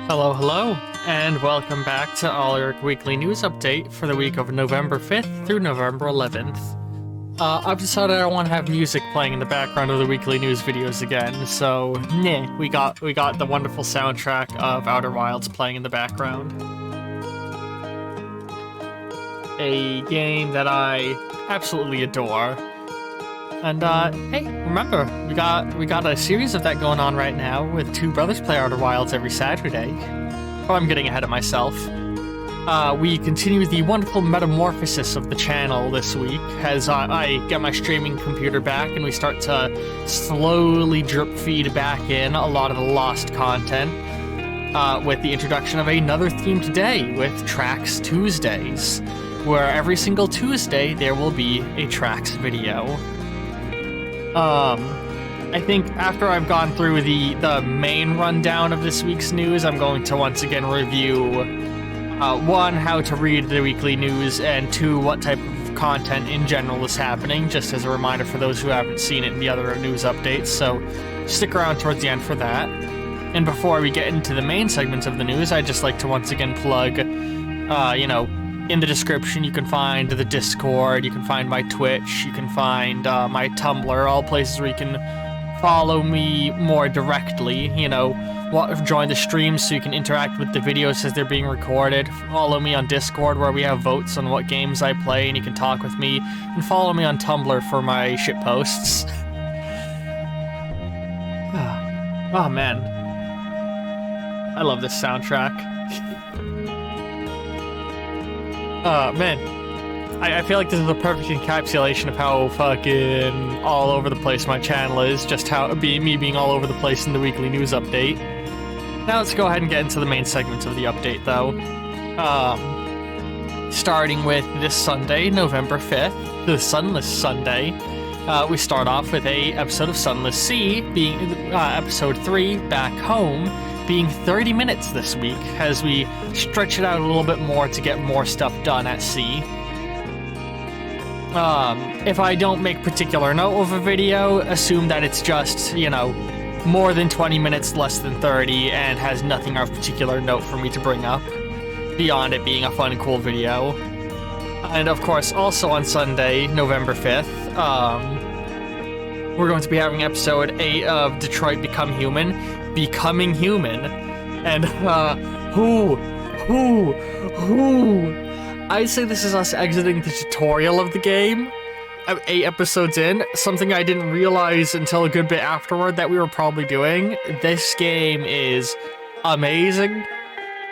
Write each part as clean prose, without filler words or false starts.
Hello, hello, and welcome back to Alaric Weekly News Update for the week of November 5th through November 11th. I've decided I want to have music playing in the background of the weekly news videos again, so we got the wonderful soundtrack of Outer Wilds playing in the background. A game that I absolutely adore. And hey, remember, we got a series of that going on right now with two brothers play Outer Wilds every Saturday. Oh, I'm getting ahead of myself. We continue the wonderful metamorphosis of the channel this week as I get my streaming computer back and we start to slowly drip feed back in a lot of the lost content with the introduction of another theme today with Tracks Tuesdays, where every single Tuesday there will be a Tracks video. I think after I've gone through the main rundown of this week's news, I'm going to once again review, one, how to read the weekly news, and two, what type of content in general is happening, just as a reminder for those who haven't seen it in the other news updates, so stick around towards the end for that. And before we get into the main segments of the news, I'd just like to once again plug, in the description, you can find the Discord, you can find my Twitch, you can find my Tumblr, all places where you can follow me more directly, join the streams so you can interact with the videos as they're being recorded. Follow me on Discord where we have votes on what games I play and you can talk with me, and follow me on Tumblr for my shitposts. Oh man, I love this soundtrack. Man, I feel like this is a perfect encapsulation of how fucking all over the place my channel is, just how me being all over the place in the weekly news update. Now let's go ahead and get into the main segments of the update, though. Starting with this Sunday, November 5th, the Sunless Sunday, we start off with a episode of Sunless Sea, being episode 3, Back Home, being 30 minutes this week, as we stretch it out a little bit more to get more stuff done at sea. If I don't make particular note of a video, assume that it's just, more than 20 minutes, less than 30, and has nothing of particular note for me to bring up, beyond it being a fun and cool video. And of course, also on Sunday, November 5th, we're going to be having episode 8 of Detroit Becoming Human, and I'd say this is us exiting the tutorial of the game. 8 episodes in, something I didn't realize until a good bit afterward that we were probably doing. This game is amazing,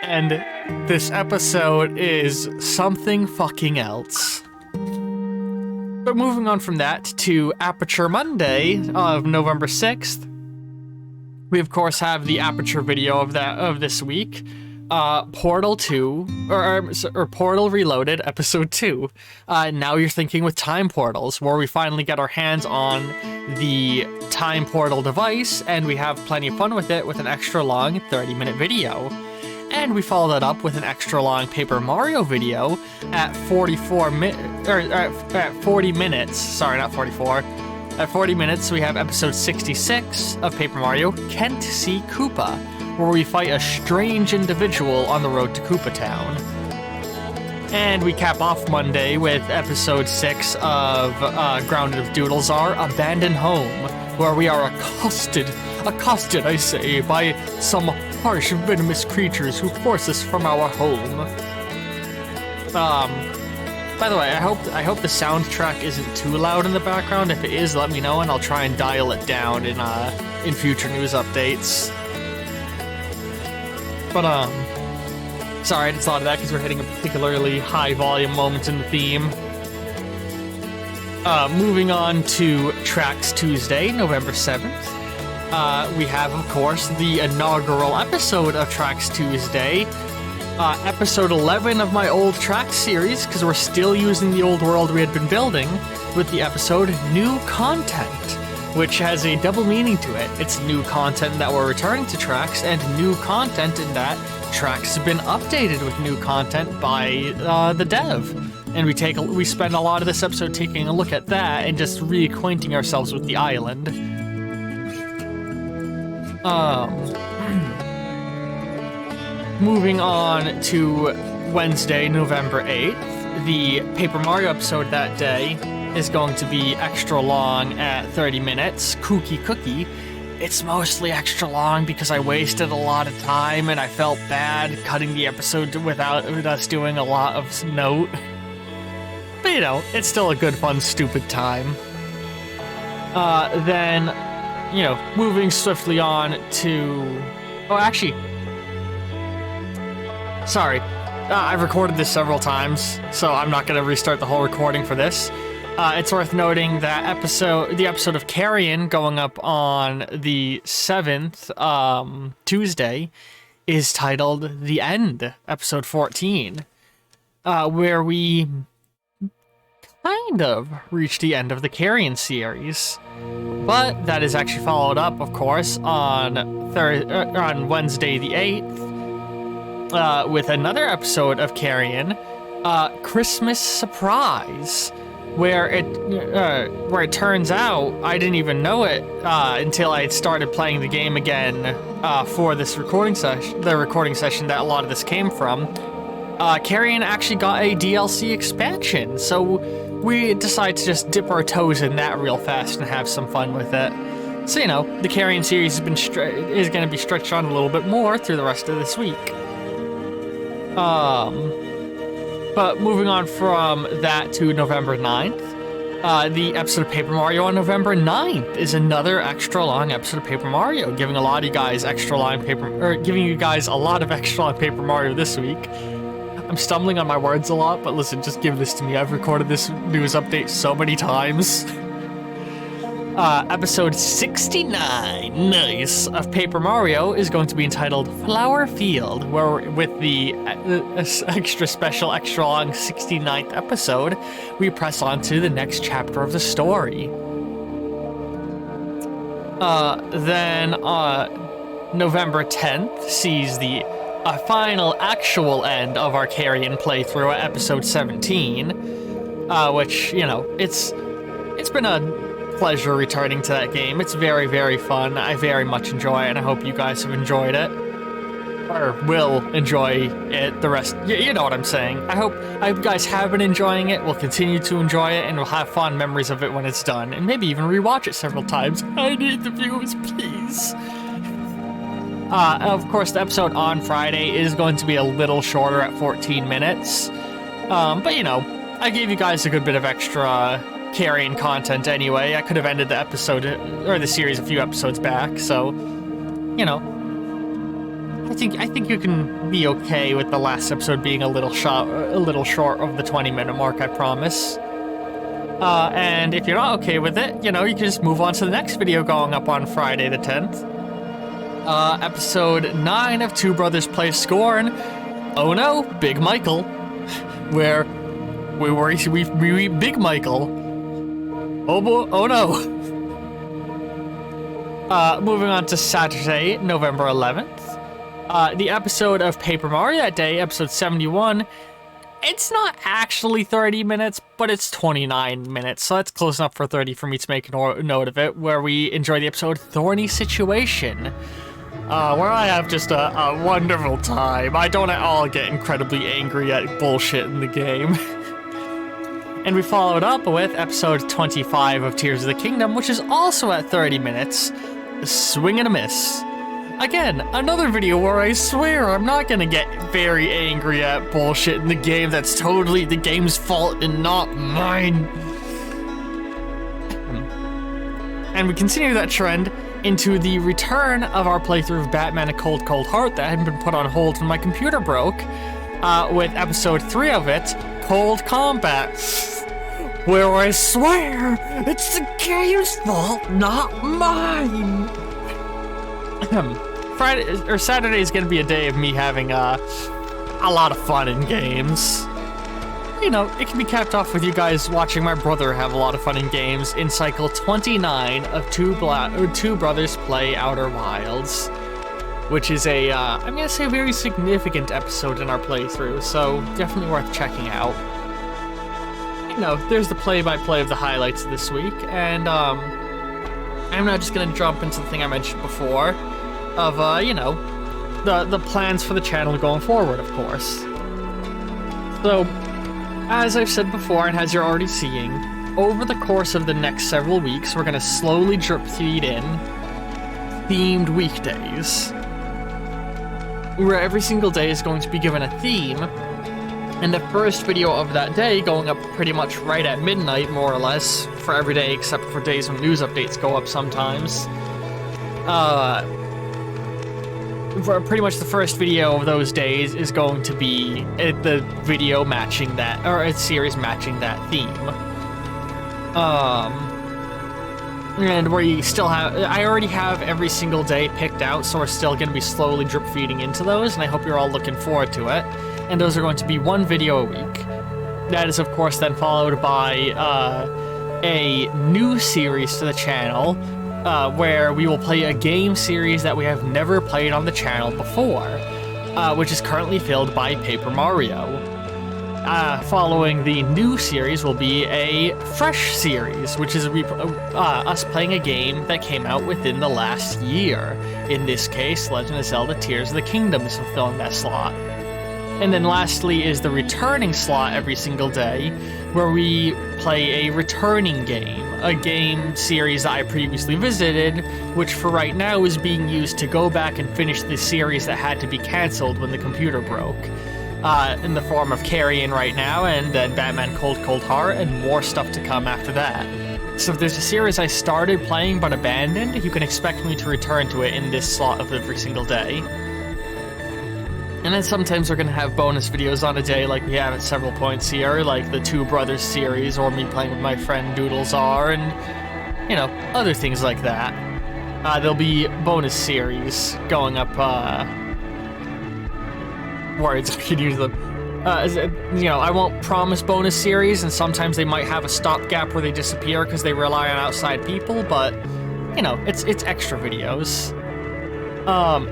and this episode is something fucking else. But moving on from that to Aperture Monday of November 6th, we of course have the Aperture video of this week, Portal 2, or Portal Reloaded, Episode 2. Now You're Thinking with Time Portals, where we finally get our hands on the Time Portal device, and we have plenty of fun with it with an extra long 30-minute video. And we follow that up with an extra long Paper Mario video at 40 minutes. Sorry, not 44. At 40 minutes, we have episode 66 of Paper Mario, Can't See Koopa, where we fight a strange individual on the road to Koopa Town. And we cap off Monday with episode 6 of Grounded of Doodles Are, Abandoned Home, where we are accosted, I say, by some harsh, venomous creatures who force us from our home. By the way, I hope the soundtrack isn't too loud in the background. If it is, let me know and I'll try and dial it down in future news updates. But sorry, I just thought of that because we're hitting a particularly high volume moment in the theme. Moving on to Tracks Tuesday, November 7th. We have, of course, the inaugural episode of Tracks Tuesday. Episode 11 of my old Tracks series, because we're still using the old world we had been building, with the episode New Content, which has a double meaning to it. It's new content that we're returning to Tracks, and new content in that Tracks have been updated with new content by the dev. And we spend a lot of this episode taking a look at that and just reacquainting ourselves with the island. moving on to Wednesday, November 8th, the Paper Mario episode that day is going to be extra long at 30 minutes. Cookie. It's mostly extra long because I wasted a lot of time and I felt bad cutting the episode with us doing a lot of note. But you know, it's still a good, fun, stupid time. Then, you know, moving swiftly on to... Oh, actually... Sorry. I've recorded this several times, so I'm not going to restart the whole recording for this. It's worth noting that the episode of Carrion going up on the 7th, Tuesday, is titled The End, episode 14, where we kind of reach the end of the Carrion series. But that is actually followed up, of course, on Wednesday the 8th, with another episode of Carrion, Christmas Surprise, where it turns out I didn't even know it until I had started playing the game again for this recording session, the recording session that a lot of this came from. Carrion actually got a DLC expansion, so we decided to just dip our toes in that real fast and have some fun with it. So, you know, the Carrion series is going to be stretched on a little bit more through the rest of this week. But moving on from that to November 9th, the episode of Paper Mario on November 9th is another extra long episode of Paper Mario, giving a lot of you guys giving you guys a lot of extra long Paper Mario this week. I'm stumbling on my words a lot, but listen, just give this to me. I've recorded this news update so many times. Episode 69, nice, of Paper Mario is going to be entitled Flower Field, where with the extra special, extra long 69th episode, we press on to the next chapter of the story. Then November 10th sees the final actual end of our Carrion playthrough at episode 17, which, you know, it's been a pleasure returning to that game. It's very, very fun. I very much enjoy it, and I hope you guys have enjoyed it, or will enjoy it the rest. You know what I'm saying. I hope you guys have been enjoying it, will continue to enjoy it, and will have fond memories of it when it's done, and maybe even rewatch it several times. I need the views, please. Of course, the episode on Friday is going to be a little shorter at 14 minutes, but you know, I gave you guys a good bit of extra Carrion content anyway. I could have ended the episode or the series a few episodes back, so you know, I think you can be okay with the last episode being a little short of the 20-minute mark, I promise. And if you're not okay with it, you know, you can just move on to the next video going up on Friday the 10th. Episode 9 of Two Brothers Play Scorn. Oh no, Big Michael. Where we meet Big Michael. Oh boy, oh no. Moving on to Saturday, November 11th. The episode of Paper Mario that day, episode 71. It's not actually 30 minutes, but it's 29 minutes, so that's close enough for 30 for me to make a note of it, where we enjoy the episode Thorny Situation. Where I have just a wonderful time. I don't at all get incredibly angry at bullshit in the game. And we followed up with episode 25 of Tears of the Kingdom, which is also at 30 minutes. Swing and a miss. Again, another video where I swear I'm not gonna get very angry at bullshit in the game that's totally the game's fault and not mine. And we continue that trend into the return of our playthrough of Batman: A Cold Cold Heart that had been put on hold when my computer broke, with episode 3 of it, Cold Combat, where I swear it's the game's fault, not mine. Saturday is gonna be a day of me having a lot of fun in games. You know, it can be capped off with you guys watching my brother have a lot of fun in games in cycle 29 of Two Brothers Play Outer Wilds, which is a, I'm gonna say, very significant episode in our playthrough, so definitely worth checking out. You know, there's the play-by-play of the highlights of this week, and I'm now just gonna jump into the thing I mentioned before, of, you know, the plans for the channel going forward, of course. So, as I've said before, and as you're already seeing, over the course of the next several weeks, we're going to slowly drip feed in themed weekdays, where every single day is going to be given a theme, and the first video of that day going up pretty much right at midnight, more or less, for every day except for days when news updates go up sometimes. For pretty much the first video of those days is going to be the video matching that, or a series matching that theme. And where you still have, I already have every single day picked out, so we're still going to be slowly drip feeding into those, and I hope you're all looking forward to it. And those are going to be one video a week. That is, of course, then followed by a new series to the channel, where we will play a game series that we have never played on the channel before, which is currently filled by Paper Mario. Following the new series will be a fresh series, which is us playing a game that came out within the last year. In this case, Legend of Zelda Tears of the Kingdom is fulfilling that slot. And then lastly is the returning slot every single day, where we play a returning game, a game series that I previously visited, which for right now is being used to go back and finish the series that had to be cancelled when the computer broke. In the form of Carrion right now, and then Batman Cold Cold Heart, and more stuff to come after that. So if there's a series I started playing but abandoned, you can expect me to return to it in this slot of every single day. And then sometimes we're going to have bonus videos on a day like we have at several points here, like the Two Brothers series, or me playing with my friend Doodles R, and, you know, other things like that. There'll be bonus series going up, words, I could use them. You know, I won't promise bonus series, and sometimes they might have a stopgap where they disappear because they rely on outside people, but, you know, it's extra videos.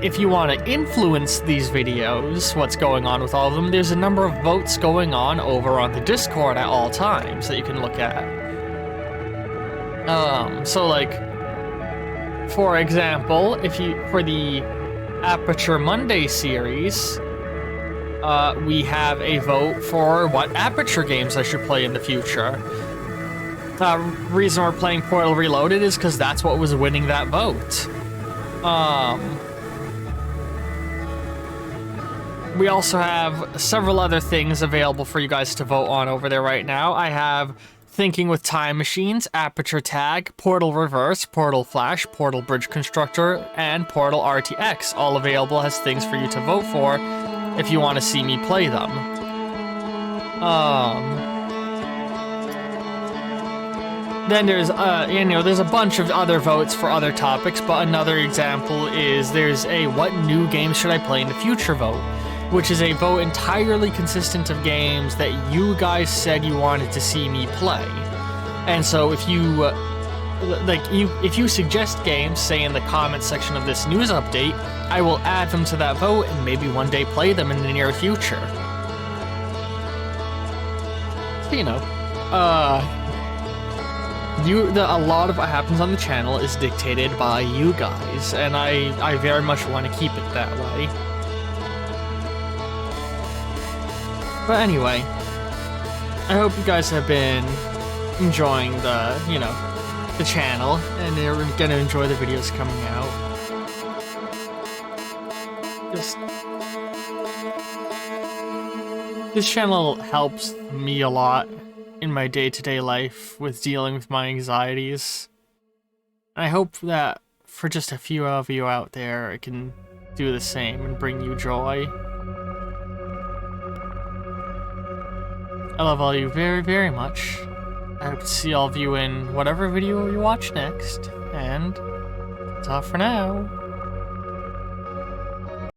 If you want to influence these videos, what's going on with all of them, there's a number of votes going on over on the Discord at all times that you can look at. So like, for example, for the Aperture Monday series, we have a vote for what Aperture games I should play in the future. Reason we're playing Portal Reloaded is because that's what was winning that vote. We also have several other things available for you guys to vote on over there right now. I have Thinking with Time Machines, Aperture Tag, Portal Reverse, Portal Flash, Portal Bridge Constructor, and Portal RTX, all available as things for you to vote for if you want to see me play them. Then there's, you know, there's a bunch of other votes for other topics, but another example is there's a What New Games Should I Play in the Future vote, which is a vote entirely consistent of games that you guys said you wanted to see me play. And so if you, if you suggest games, say in the comments section of this news update, I will add them to that vote and maybe one day play them in the near future. You know, a lot of what happens on the channel is dictated by you guys, and I very much want to keep it that way. But anyway, I hope you guys have been enjoying the, you know, the channel, and you're gonna enjoy the videos coming out. This channel helps me a lot in my day-to-day life with dealing with my anxieties. I hope that for just a few of you out there, it can do the same and bring you joy. I love all you very, very much. I hope to see all of you in whatever video you watch next, and that's all for now.